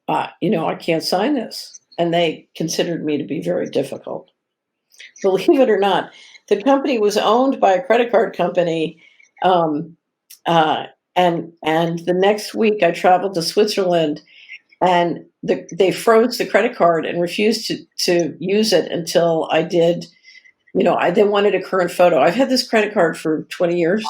I can't sign this. And they considered me to be very difficult. Believe it or not, the company was owned by a credit card company. And the next week I traveled to Switzerland, and they froze the credit card and refused to use it until I did. They wanted a current photo. I've had this credit card for 20 years,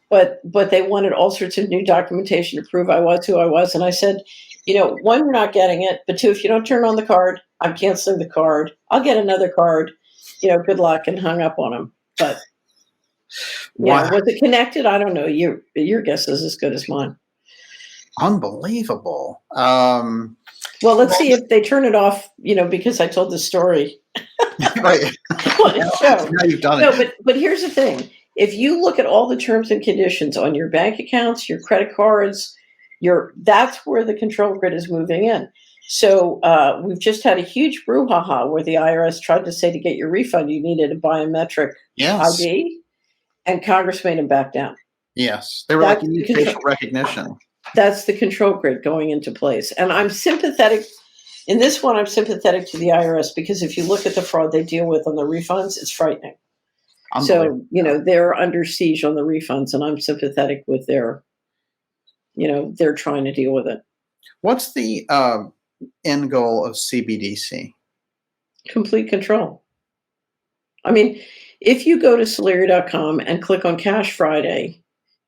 but they wanted all sorts of new documentation to prove I was who I was. And I said, one, you're not getting it, but two, if you don't turn on the card, I'm canceling the card. I'll get another card. Good luck, and hung up on them. But
Wow.
was it connected? I don't know. Your guess is as good as mine.
Unbelievable.
Well, let's see if they turn it off, because I told the story.
Right.
Now
you've done it.
But here's the thing. If you look at all the terms and conditions on your bank accounts, your credit cards, that's where the control grid is moving in. So we've just had a huge brouhaha where the IRS tried to say to get your refund, you needed a biometric ID, and Congress made them back down.
Yes. They were like, you need facial recognition.
That's the control grid going into place. And I'm sympathetic. In this one, I'm sympathetic to the IRS because if you look at the fraud they deal with on the refunds, it's frightening. So, they're under siege on the refunds, and I'm sympathetic with they're trying to deal with it.
What's the end goal of CBDC?
Complete control. I mean, if you go to Celery.com and click on Cash Friday,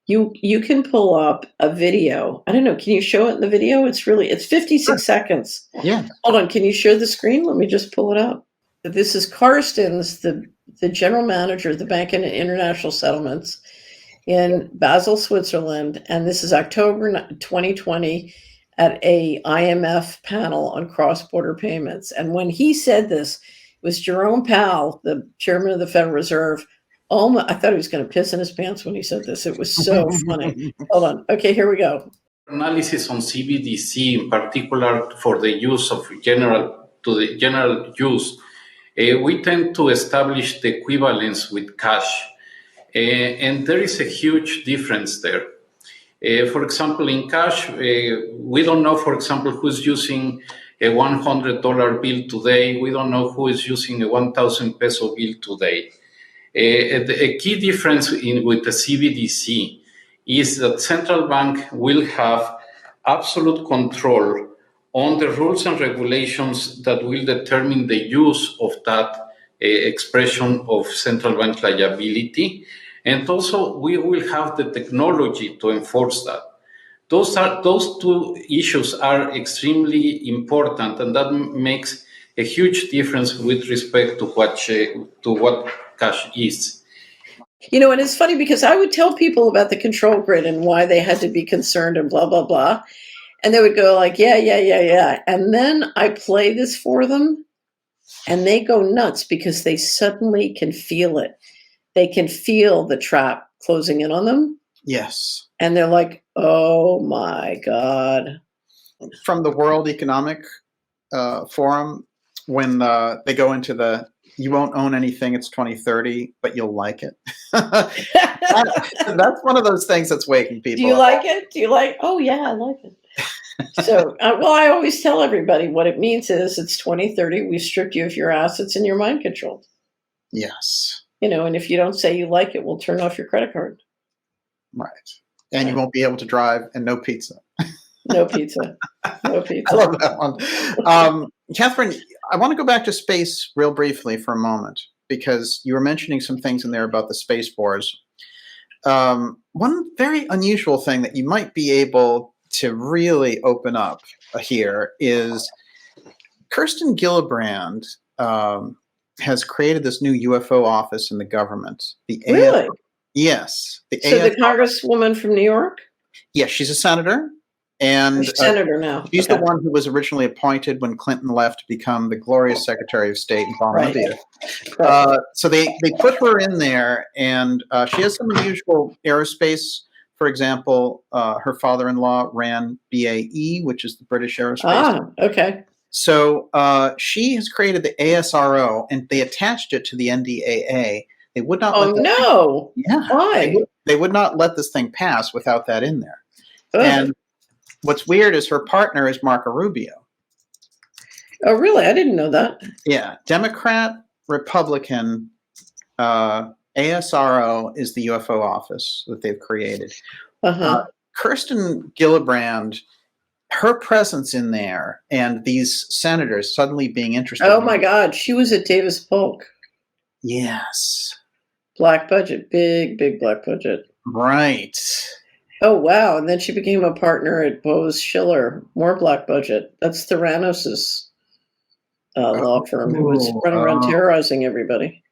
you can pull up a video. I don't know. Can you show it in the video? It's 56 seconds.
Yeah.
Hold on. Can you share the screen? Let me just pull it up. This is Karsten's, the general manager of the Bank and International Settlements in Basel, Switzerland. And this is October 2020 at a IMF panel on cross-border payments. And when he said this, it was Jerome Powell, the chairman of the Federal Reserve. I thought he was going to piss in his pants when he said this. It was so funny. Hold on. Okay, here we go.
Analysis on CBDC, in particular for the use of general use, we tend to establish the equivalence with cash, and there is a huge difference there. For example, in cash, we don't know, for example, who's using a $100 bill today. We don't know who is using a 1,000 peso bill today. A key difference with the CBDC is that central bank will have absolute control on the rules and regulations that will determine the use of that expression of central bank liability. And also we will have the technology to enforce that. Those two issues are extremely important, and that makes a huge difference with respect to what cash is.
And it's funny because I would tell people about the control grid and why they had to be concerned and blah, blah, blah. And they would go like, yeah. And then I play this for them and they go nuts because they suddenly can feel it. They can feel the trap closing in on them.
Yes.
And they're like, oh my God.
From the World Economic Forum, when they go into you won't own anything, it's 2030, but you'll like it. That's one of those things that's waking people
Do you
up.
like it? Oh yeah, I like it. So, I always tell everybody what it means is it's 2030. We stripped you of your assets and your mind controlled.
Yes.
And if you don't say you like it, we'll turn off your credit card.
Right. And you won't be able to drive, and no pizza.
No pizza. No pizza.
I love that one. Catherine, I want to go back to space real briefly for a moment, because you were mentioning some things in there about the space wars. One very unusual thing that you might be able to really open up here is Kirsten Gillibrand has created this new UFO office in the government.
Really?
Yes.
The Congresswoman from New York?
Yes, she's a senator. And
senator now.
She's the one who was originally appointed when Clinton left to become the glorious Secretary of State in Farmland. Right. So they put her in there, and she has some unusual aerospace. For example, her father-in-law ran BAE, which is the British Aerospace.
Ah, okay.
So she has created the ASRO, and they attached it to the NDAA. They would not.
Oh no!
Yeah.
Why?
They would not let this thing pass without that in there. And what's weird is her partner is Marco Rubio.
Oh, really? I didn't know that.
Yeah, Democrat, Republican, ASRO is the UFO office that they've created. Kirsten Gillibrand, her presence in there, and these senators suddenly being interested.
Oh my God, she was at Davis Polk.
Yes.
Black budget, big black budget.
Right.
Oh wow, and then she became a partner at Bose Schiller, more black budget. That's Theranos's law firm, who was running around terrorizing everybody.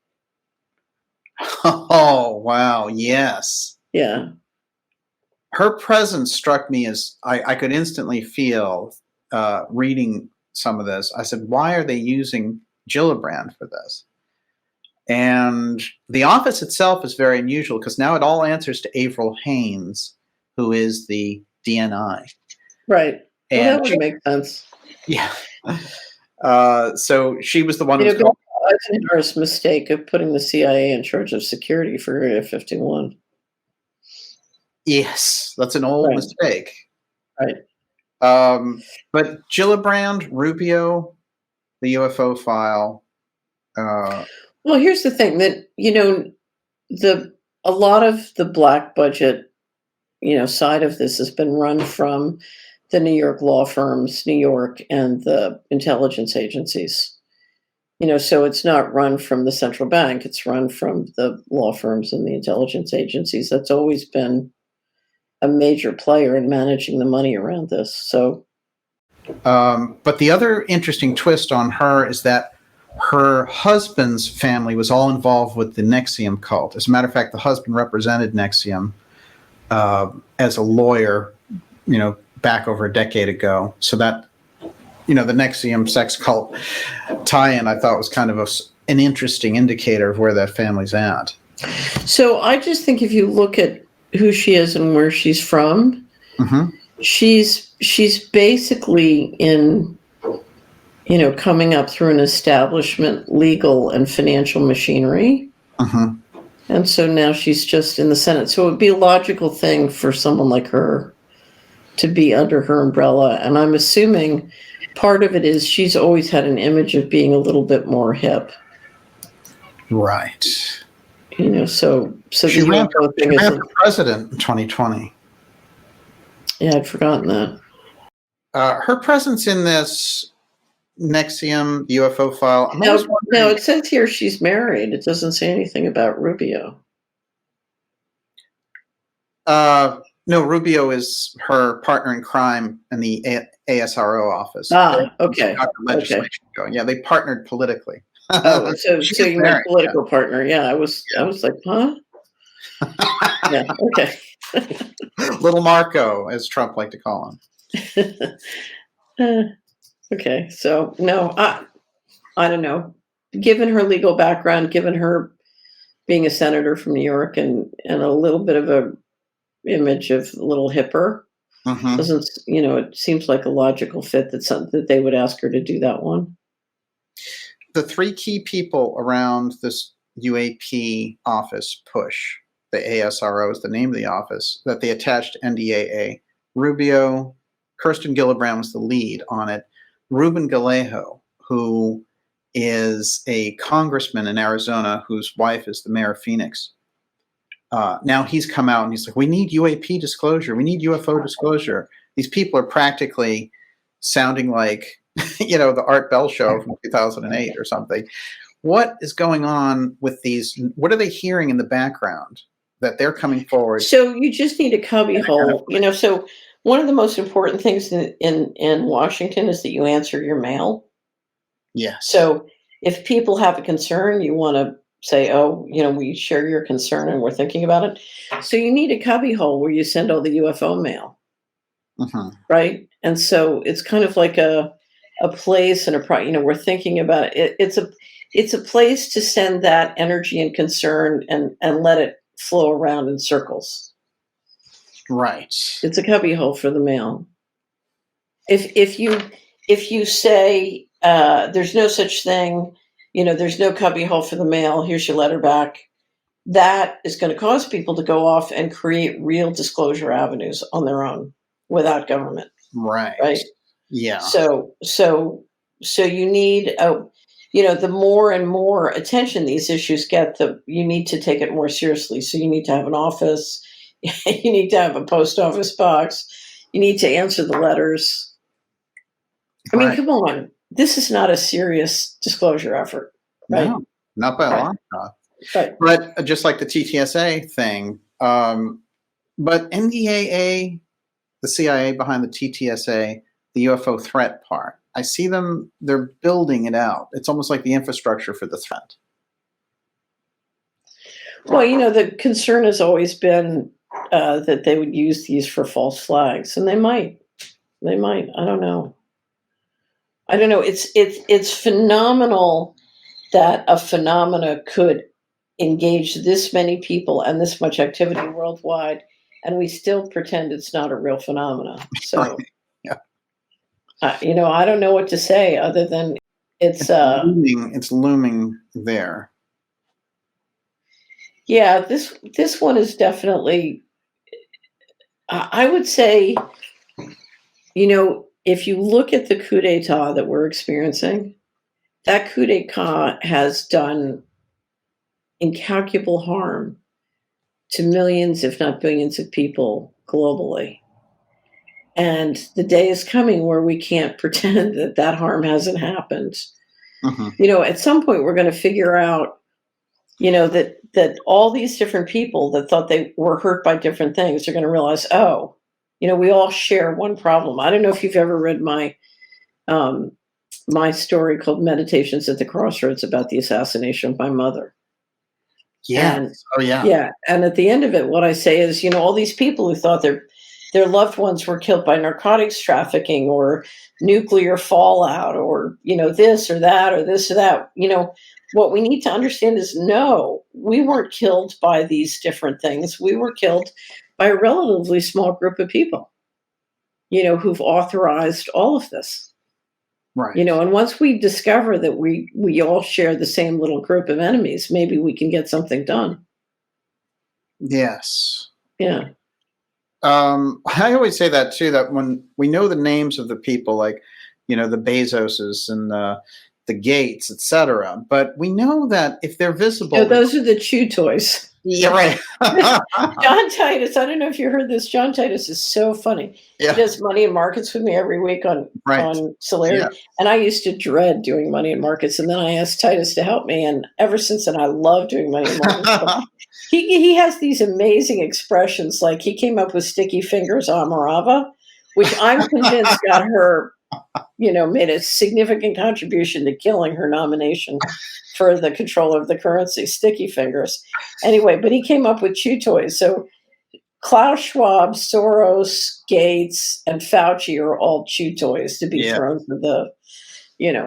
Oh wow, yes.
Yeah.
Her presence struck me as I could instantly feel reading some of this. I said, why are they using Gillibrand for this? And the office itself is very unusual because now it all answers to Avril Haines, who is the DNI.
Right.
And
well, that would make sense.
Yeah. So she was the one who was
called Eisenhower's mistake of putting the CIA in charge of security for Area 51.
Yes, that's an old mistake.
Right.
But Gillibrand, Rubio, the UFO file.
Well, here's the thing that, a lot of the black budget, side of this has been run from the New York law firms, New York, and the intelligence agencies. So it's not run from the central bank. It's run from the law firms and the intelligence agencies. That's always been a major player in managing the money around this. So,
but the other interesting twist on her is that her husband's family was all involved with the NXIVM cult. As a matter of fact, the husband represented NXIVM as a lawyer, back over a decade ago. So that, the NXIVM sex cult tie-in, I thought was kind of an interesting indicator of where that family's at.
So I just think if you look at who she is and where she's from, she's basically in, coming up through an establishment, legal and financial machinery. And so now she's just in the Senate. So it would be a logical thing for someone like her to be under her umbrella. And I'm assuming part of it is she's always had an image of being a little bit more hip.
Right.
So
she ran for president in 2020.
Yeah, I'd forgotten that.
Her presence in this NXIVM UFO file.
No, it says here she's married. It doesn't say anything about Rubio.
No, Rubio is her partner in crime in the ASRO office.
Okay.
Got the legislation going. Yeah, they partnered politically.
Oh, so you meant political partner? Yeah, I was like, huh? Yeah. Okay.
Little Marco, as Trump liked to call
him. Okay, so no, I don't know. Given her legal background, given her being a senator from New York, and a little bit of a image of a little hipper, doesn't it seems like a logical fit that they would ask her to do that one.
The three key people around this UAP Office Push, the ASRO is the name of the office, that they attached NDAA. Rubio, Kirsten Gillibrand was the lead on it. Ruben Gallego, who is a congressman in Arizona whose wife is the mayor of Phoenix. Now he's come out and he's like, we need UAP disclosure. We need UFO disclosure. These people are practically sounding like, the Art Bell show from 2008 or something. What is going on with these? What are they hearing in the background that they're coming forward?
So you just need a cubby hole, so one of the most important things in Washington is that you answer your mail.
Yeah.
So if people have a concern, you want to say, we share your concern and we're thinking about it. So you need a cubby hole where you send all the UFO mail. Right. And so it's kind of like a place and we're thinking about it. It's a place to send that energy and concern and let it flow around in circles.
Right.
It's a cubby hole for the mail. If you say there's no such thing, there's no cubby hole for the mail, here's your letter back, that is going to cause people to go off and create real disclosure avenues on their own. without government,
Right.
right?
Yeah.
So you need the more and more attention these issues get, you need to take it more seriously. So you need to have an office, you need to have a post office box, you need to answer the letters. I mean,
Right.
come on, this is not a serious disclosure effort, right?
No, not by a
Right.
long shot.
Right.
But just like the TTSA thing, but NDAA, the CIA behind the TTSA, the UFO threat part, I see they're building it out. It's almost like the infrastructure for the threat.
Well, the concern has always been that they would use these for false flags, and they might. I don't know. It's phenomenal that a phenomena could engage this many people and this much activity worldwide, and we still pretend it's not a real phenomena. So,
Right. Yeah.
I don't know what to say other than it's
looming there.
Yeah, this one is definitely, I would say, if you look at the coup d'etat that we're experiencing, that coup d'etat has done incalculable harm to millions, if not billions of people globally. And the day is coming where we can't pretend that harm hasn't happened.
Mm-hmm.
At some point we're going to figure out, that all these different people that thought they were hurt by different things are going to realize, we all share one problem. I don't know if you've ever read my story called Meditations at the Crossroads about the assassination of my mother.
Yeah.
Yeah. And at the end of it, what I say is, all these people who thought their loved ones were killed by narcotics trafficking or nuclear fallout or, this or that or this or that, what we need to understand is, no, we weren't killed by these different things. We were killed by a relatively small group of people, who've authorized all of this.
Right.
And once we discover that we all share the same little group of enemies, maybe we can get something done.
Yes.
Yeah.
I always say that too, that when we know the names of the people, like, the Bezoses and the Gates, etc., but we know that if they're visible,
those are the chew toys.
Yeah, right.
John Titus, I don't know if you heard this. John Titus is so funny.
Yeah.
He does Money and Markets with me every week on Celerity. Yeah. And I used to dread doing Money and Markets. And then I asked Titus to help me. And ever since then, I love doing Money and Markets. he has these amazing expressions. Like he came up with sticky fingers Amarava, which I'm convinced got her, made a significant contribution to killing her nomination for the control of the currency, sticky fingers. Anyway, but he came up with chew toys. So Klaus Schwab, Soros, Gates, and Fauci are all chew toys to be thrown for the,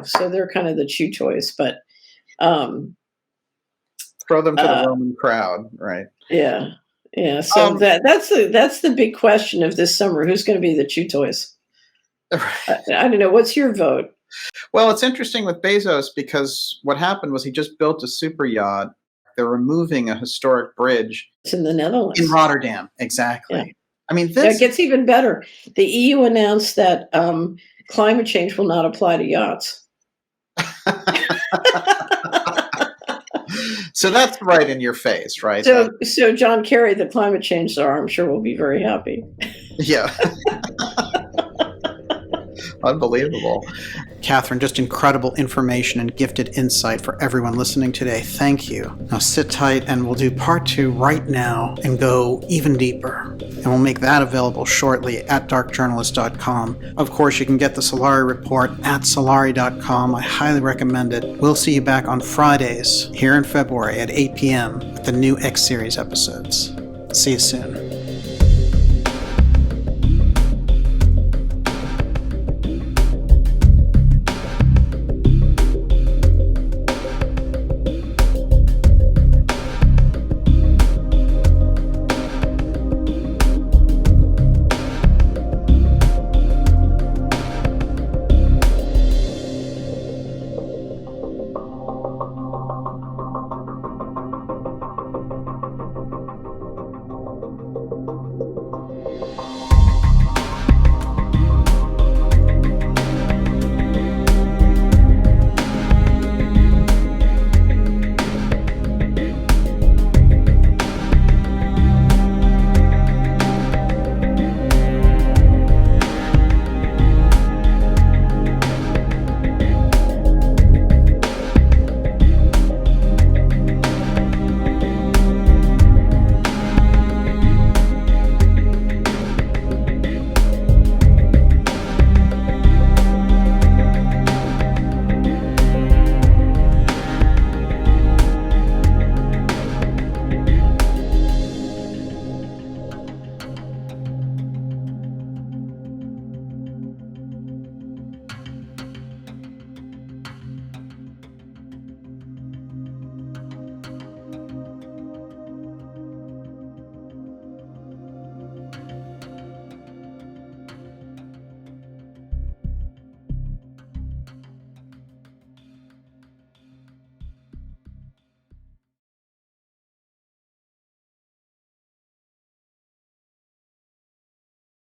so they're kind of the chew toys. But
throw them to the Roman crowd, right?
Yeah. Yeah. So that's the big question of this summer. Who's going to be the chew toys? I don't know. What's your vote?
Well, it's interesting with Bezos because what happened was he just built a super yacht. They're removing a historic bridge.
It's in the Netherlands.
In Rotterdam, exactly. Yeah. I mean,
it gets even better. The EU announced that climate change will not apply to yachts.
So that's right in your face, right?
So John Kerry, the climate change czar, I'm sure will be very happy.
Yeah. Unbelievable. Catherine, just incredible information and gifted insight for everyone listening today. Thank you. Now sit tight and we'll do part 2 right now and go even deeper. And we'll make that available shortly at darkjournalist.com. Of course, you can get the Solari report at solari.com. I highly recommend it. We'll see you back on Fridays here in February at 8 p.m. with the new X-Series episodes. See you soon.